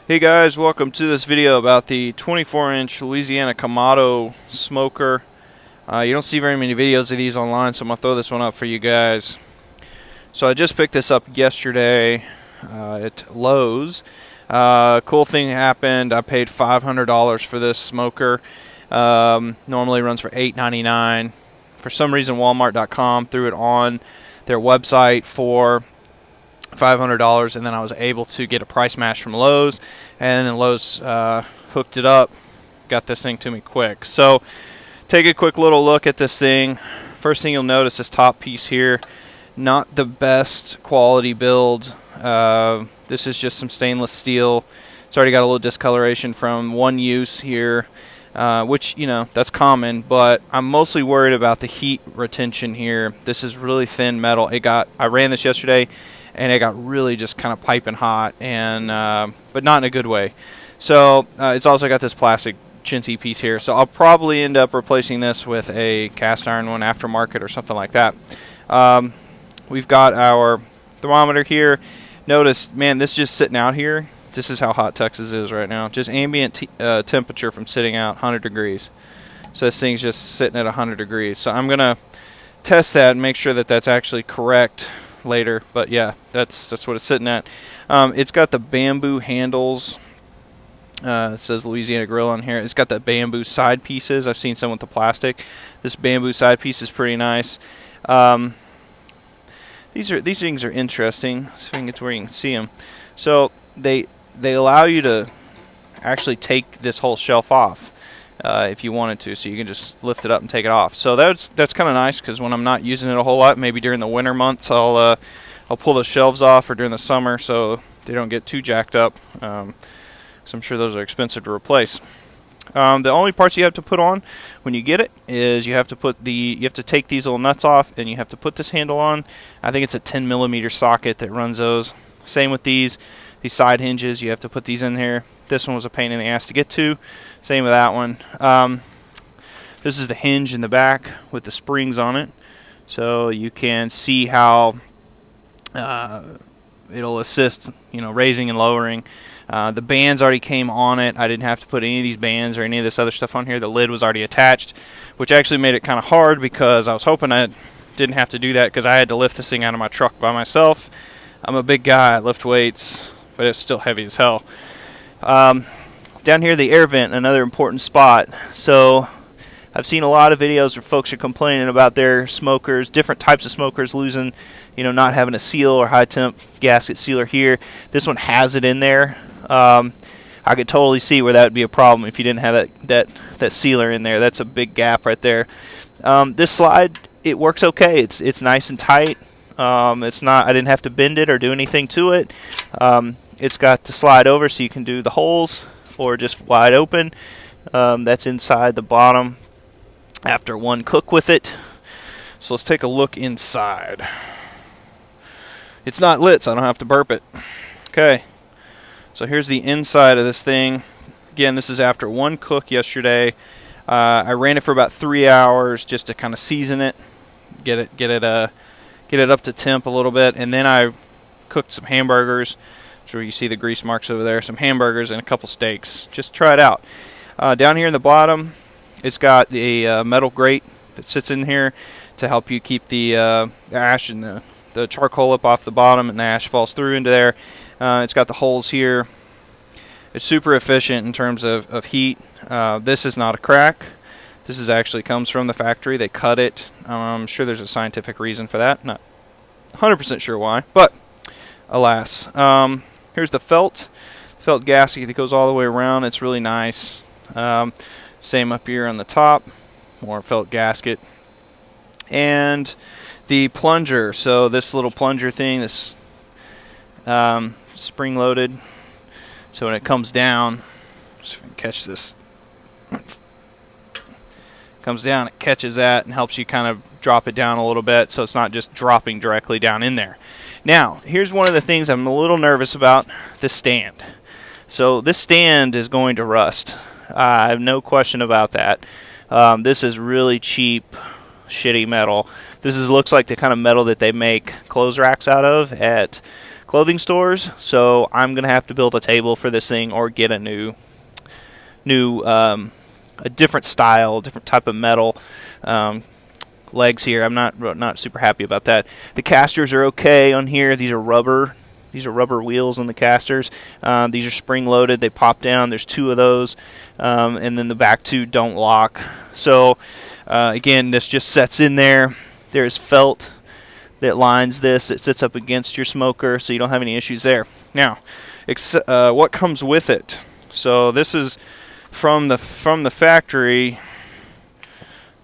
Hey guys, welcome to this video about the 24-inch Louisiana Kamado Smoker. You don't see very many videos of these online, so I'm going to throw this one up for you guys. So I just picked this up yesterday at Lowe's. Cool thing happened. I paid $500 for this smoker. Normally runs for $8.99. For some reason, Walmart.com threw it on their website for $500, and then I was able to get a price match from Lowe's, and then Lowe's hooked it up, got this thing to me quick. So take a quick little look at this thing. First thing you'll notice, this top piece here, not the best quality build. This is just some stainless steel. It's already got a little discoloration from one use here, which, you know, that's common, but I'm mostly worried about the heat retention here. This is really thin metal. I ran this yesterday, and it got really just kind of piping hot, and but not in a good way. So it's also got this plastic chintzy piece here. So I'll probably end up replacing this with a cast iron one, aftermarket or something like that. We've got our thermometer here. Notice, man, this is just sitting out here. This is how hot Texas is right now. Just ambient temperature from sitting out, 100 degrees. So this thing's just sitting at 100 degrees. So I'm going to test that and make sure that that's actually correct later, but yeah, that's what it's sitting at. It's got the bamboo handles. It says Louisiana Grill on here. It's got the bamboo side pieces. I've seen some with the plastic. This bamboo side piece is pretty nice. These things are interesting. Let's see if I can get to where you can see them. So they allow you to actually take this whole shelf off if you wanted to, so you can just lift it up and take it off. So that's kind of nice, because when I'm not using it a whole lot, maybe during the winter months, I'll pull the shelves off, or during the summer, so they don't get too jacked up. So I'm sure those are expensive to replace. The only parts you have to put on when you get it is you have to take these little nuts off, and you have to put this handle on. I think it's a 10mm socket that runs those. Same with these side hinges. You have to put these in here. This one was a pain in the ass to get to. Same with that one. This is the hinge in the back with the springs on it, so you can see how it'll assist, raising and lowering. The bands already came on it. I didn't have to put any of these bands or any of this other stuff on here. The lid was already attached, which actually made it kind of hard, because I was hoping I didn't have to do that, because I had to lift this thing out of my truck by myself. I'm a big guy, I lift weights, but it's still heavy as hell. Down here, the air vent, another important spot. So I've seen a lot of videos where folks are complaining about their smokers, different types of smokers losing, not having a seal or high temp gasket sealer here. This one has it in there. I could totally see where that would be a problem if you didn't have that sealer in there. That's a big gap right there. This slide, it works okay. It's nice and tight. It's not, I didn't have to bend it or do anything to it. It's got to slide over, so you can do the holes or just wide open. That's inside the bottom after one cook with it. So let's take a look inside. It's not lit, so I don't have to burp it. Okay, so here's the inside of this thing. Again, this is after one cook yesterday. I ran it for about 3 hours just to kind of season it, get it up to temp a little bit, and then I cooked some hamburgers. Where you see the grease marks over there, some hamburgers and a couple steaks. Just try it out. Down here in the bottom, it's got a metal grate that sits in here to help you keep the ash and the charcoal up off the bottom, and the ash falls through into there. It's got the holes here. It's super efficient in terms of heat. This is not a crack. This is actually comes from the factory. They cut it. I'm sure there's a scientific reason for that. Not 100% sure why, but alas. Here's the felt gasket that goes all the way around. It's really nice. Same up here on the top, more felt gasket. And the plunger. So this little plunger thing, this spring loaded. So when it comes down, just if I can catch this, comes down, it catches that and helps you kind of drop it down a little bit, so it's not just dropping directly down in there. Now, here's one of the things I'm a little nervous about, the stand. So this stand is going to rust. I have no question about that. This is really cheap, shitty metal. Looks like the kind of metal that they make clothes racks out of at clothing stores. So I'm gonna have to build a table for this thing or get a a different style, different type of metal legs here. I'm not super happy about that. The casters are okay on here. These are rubber. These are rubber wheels on the casters. These are spring loaded. They pop down. There's 2 of those, and then the back 2 don't lock. So again, this just sets in there. There's felt that lines this. It sits up against your smoker, so you don't have any issues there. Now, what comes with it? So this is from the factory.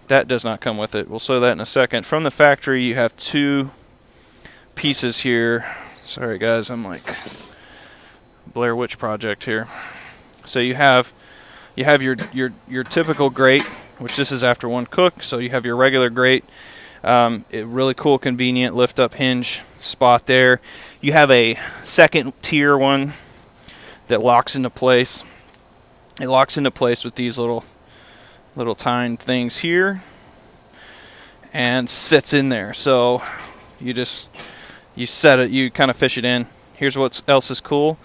That does not come with it. We'll show that in a second. From the factory, you have 2 pieces here. Sorry guys, I'm like Blair Witch Project here. So you have your typical grate, which this is after 1 cook. So you have your regular grate. Really cool, convenient lift up hinge spot there. You have a second tier one that locks into place. It locks into place with these little tine things here and sits in there. So you set it, you kind of fish it in. Here's what else is cool.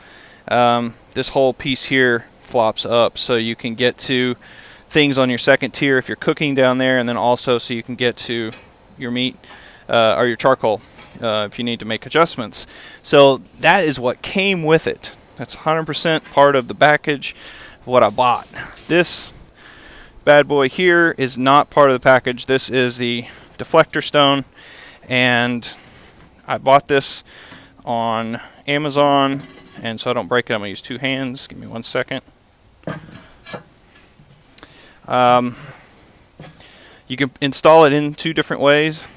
This whole piece here flops up, so you can get to things on your second tier if you're cooking down there, and then also so you can get to your meat or your charcoal if you need to make adjustments. So that is what came with it. That's 100% part of the package of what I bought. This bad boy here is not part of the package. This is the deflector stone, and I bought this on Amazon, and so I don't break it, I'm going to use 2 hands. Give me 1 second. You can install it in 2 different ways.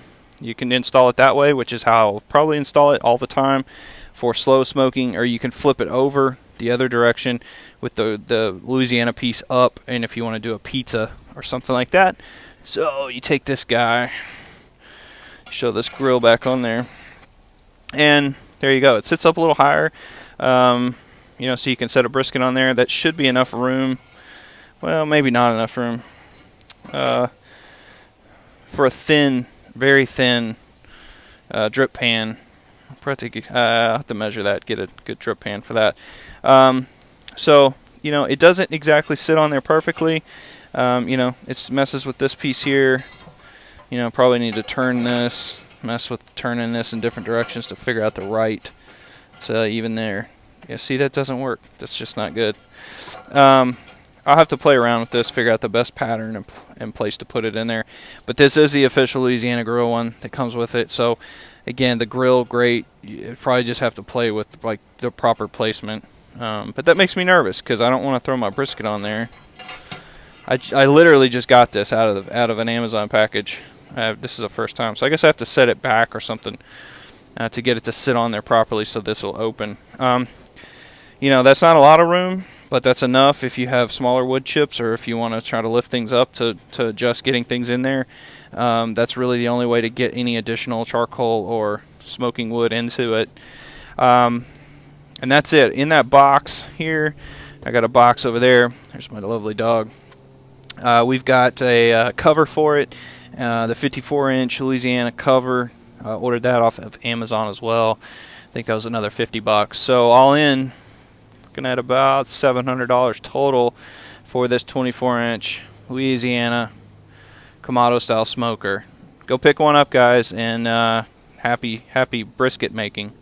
You can install it that way, which is how I'll probably install it all the time for slow smoking, or you can flip it over the other direction with the Louisiana piece up, and if you want to do a pizza or something like that. So you take this guy, show this grill back on there, and there you go. It sits up a little higher, you know, so you can set a brisket on there. That should be enough room. Well, maybe not enough room for a thin, very thin drip pan. I'll have to measure that, get a good drip pan for that. So, you know, it doesn't exactly sit on there perfectly. You know, it messes with this piece here. You know, probably need to turn this, mess with turning this in different directions to figure out the right. So even there. Yeah, see, that doesn't work. That's just not good. I'll have to play around with this, figure out the best pattern and place to put it in there. But this is the official Louisiana grill one that comes with it. So again, the grill, great. You probably just have to play with like the proper placement. But that makes me nervous because I don't want to throw my brisket on there. I literally just got this out of an Amazon package. This is the first time, so I guess I have to set it back or something to get it to sit on there properly, so this will open. You know, that's not a lot of room, but that's enough if you have smaller wood chips or if you want to try to lift things up to adjust getting things in there. That's really the only way to get any additional charcoal or smoking wood into it. And that's it. In that box here, I got a box over there. There's my lovely dog. We've got a cover for it, the 54-inch Louisiana cover. Ordered that off of Amazon as well. I think that was another $50. So all in, looking at about $700 total for this 24-inch Louisiana Kamado style smoker. Go pick one up, guys, and happy brisket making.